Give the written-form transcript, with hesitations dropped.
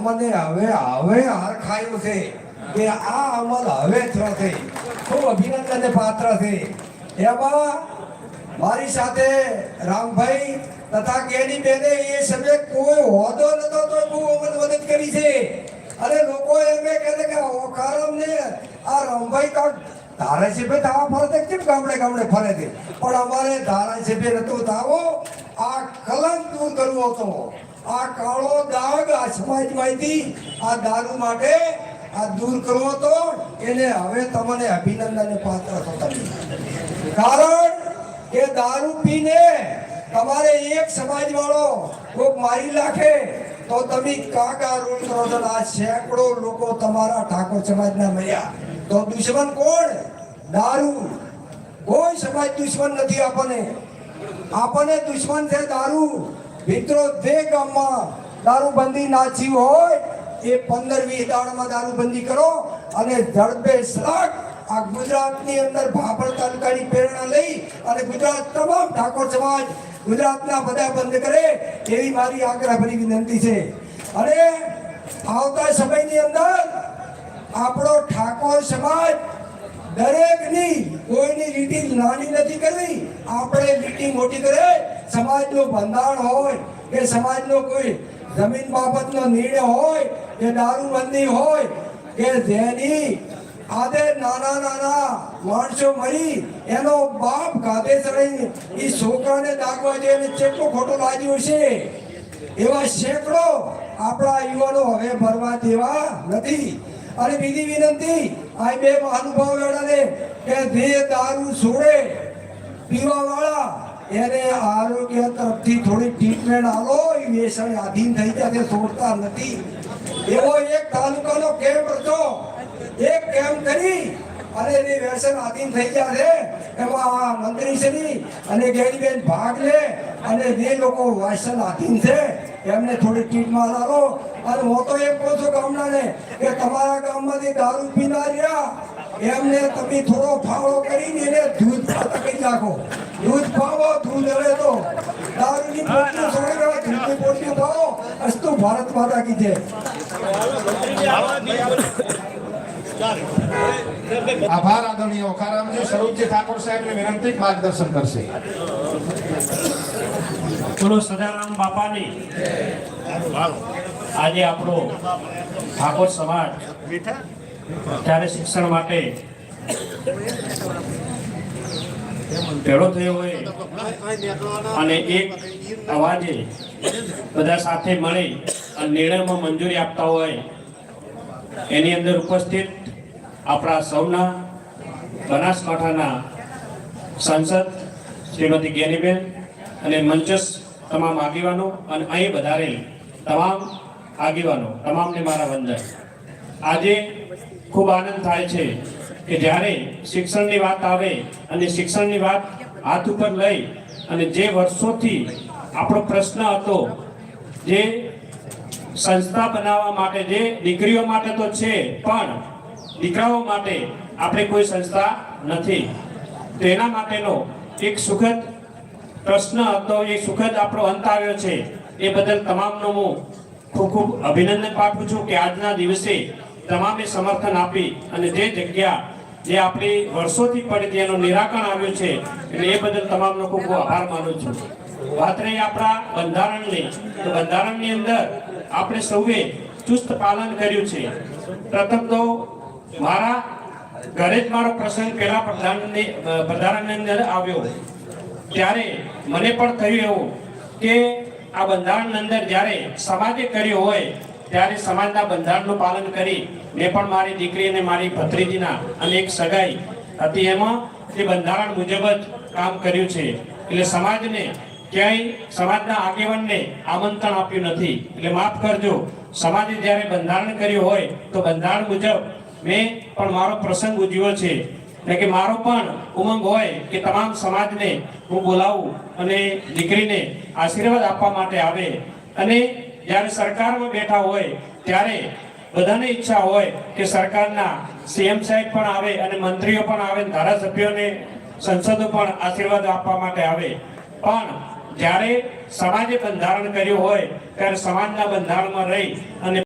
અમને હવે હાર ખાયો છે કે આ અમલ હવે થશે. ખૂબ અભિનંદનને પાત્ર છે. એમાં મારી સાથે રામભાઈ તથા કેની બેને એ સમયે કોઈ હોદો નતો તો બહુ મદદ કરી છે. અને લોકો એમ કહે કે ઓકારમ ને આ રામભાઈ કાંક ધારાસભ્ય થવા ફરે છે, કેમ ગામડે ગામડે ફરે છે, પણ અમારે ધારાસભ્ય નતો થવો. આ કલંક દૂર કરવો હતો, આ કાળો દાગ આ સમાજમાંથી આ દારૂ માટે આ દૂર કરવો હતો. એને હવે તમને અભિનંદનને પાત્ર છો તમે. કારણ કે દારૂ પીને તમારે એક સમાજ વાળો કોક મારી નાખે તો તમે કાકા રોલ કરો છો. આ સેંકડો લોકો તમારા ઠાકોર સમાજના મળ્યા તો દુશ્મન કોણ? દારૂ. કોઈ સમાજ દુશ્મન નથી. આપણને દુશ્મન છે દારૂ. મિત્રો, જે ગામમાં દારૂબંધી નાચી હોય એ 15-20 દાડામાં દારૂબંધી કરો અને ઝડપે સળગ આ ગુજરાતની અંદર ભાભર તાલુકાની પ્રેરણા લઈ અને ગુજરાત તમામ ઠાકોર સમાજ ગુજરાતના બધા બંધ કરે એવી મારી આગ્રહભરી વિનંતી છે. અને આવતા સમયની અંદર આપણો ઠાકોર સમાજ દરેકની કોઈની લીટી નાની નથી કરવી. આપણે લીટી મોટી કરે. સમાજનું બંધારણ હોય કે સમાજનો કોઈ જમીન બાબતનો નિર્ણય હોય કે દારૂબંધી હોય કે જેની આદે નાના માણસો મળી એનો બાપ ગાદે ચડી એ છોકરાને દાગવા જઈને કેટલું ખોટું લાગ્યું છે. એવા સેંકડો આપણા યુવાનો હવે ભરવા દેવા નથી. અને બીજી વિનંતી આ બે મહાનુભાવ વેળાને કે જે દારૂ છોડે પીવા વાળા એને આરોગ્ય તરફથી થોડી ટ્રીટમેન્ટ આલો. એ વ્યસન આધીન થઈ જાય છોડતા નથી. એવો એક તાલુકાનો કેમ્પ હતો. એક કેમ્પ કરી અને એ વ્યસન આધીન થઈ ગયા છે. એમાં આ મંત્રીશ્રી અને ગેરીબેન ભાગ લે અને જે લોકો વ્યસન આધીન છે એમને થોડી ટ્રીટમેન્ટ આલો. અને હું તો એમ કહું છું ગામડાને કે તમારા ગામમાંથી દારૂ પીના રહ્યા એમને તમે થોડો ફાળો કરીને એને દૂધ પાતા કરી નાખો. દૂધ પાવો, દૂધ રહે તો દારૂની પોટલી છોડી દેવા, દૂધની પોટલી પાવો. અસ્તુ ભારત માતા કી જય. આભાર આદરણીય ઓખારામજી. સ્વરૂપજી ઠાકોર સાહેબને વિનંતી માર્ગદર્શન કરશે. બોલો સદારામ બાપાની. આજે આપણો ઠાકોર સમાજ ત્યારે શિક્ષણ માટે ભેળો થયો હોય અને એક અવાજે બધા સાથે મળી અને નિર્ણયમાં મંજૂરી આપતા હોય એની અંદર ઉપસ્થિત આપણા સૌના બનાસકાંઠાના સાંસદ શ્રીમતી જ્ઞાનીબેન અને મંચસ્થ તમામ આગેવાનો અને અહીં વધારેલ તમામ આગેવાનો તમામને મારા વંદન. આજે ખૂબ આનંદ થાય છે કે જ્યારે શિક્ષણની વાત આવે અને શિક્ષણની વાત હાથ ઉપર લઈ અને જે વર્ષોથી આપણો પ્રશ્ન હતો, જે સંસ્થા બનાવવા માટે, જે દીકરીઓ માટે તો છે પણ દીકરાઓ માટે આપણે કોઈ સંસ્થા નથી, તેના માટેનો એક સુખદ પ્રશ્ન હતો. એ સુખદ આપણો અંત આવ્યો છે. એ બદલ તમામનો હું ખૂબ ખૂબ અભિનંદન પાઠવું છું કે આજના દિવસે તમામે સમર્થન આપી અને જે જગ્યા જે આપણી વર્ષોથી પડી હતી એનું નિરાકરણ આવ્યું છે એટલે એ બદલ તમામનો ખૂબ ખૂબ આભાર માનું છું. વાત રહી આપણા બંધારણની, તો બંધારણની અંદર આપણે સૌએ ચુસ્ત પાલન કર્યું છે. પ્રથમ તો મારા ઘરે જ મારો પ્રસંગ પહેલા બંધારણની અંદર આવ્યો ત્યારે મને પણ થયું એવું કે આ બંધારણની અંદર જ્યારે સમાજે કર્યું હોય ત્યારે સમાજના બંધારણનું પાલન કરી મેં પણ મારી દીકરી અને મારી ભત્રીજીના અને એક સગાઈ હતી એમાં એ બંધારણ મુજબ જ કામ કર્યું છે. એટલે સમાજને ક્યાંય સમાજના આગેવાનને આમંત્રણ આપ્યું નથી. એટલે માફ કરજો, સમાજે જ્યારે બંધારણ કર્યું હોય તો બંધારણ મુજબ મેં પણ મારો પ્રસંગ ઉજવ્યો છે. એટલે કે મારો પણ ઉમંગ હોય કે તમામ સમાજને હું બોલાવું અને દીકરીને આશીર્વાદ આપવા માટે આવે. અને જ્યારે સરકારમાં બેઠા હોય ત્યારે બધાને ઈચ્છા હોય કે સરકારના સીએમ સાહેબ પણ આવે અને મંત્રીઓ પણ આવે, ધારાસભ્યોને સંસદો પણ આશીર્વાદ આપવા માટે આવે. પણ જ્યારે સમાજે બંધારણ કર્યું હોય ત્યારે સમાજના બંધારણમાં રહી અને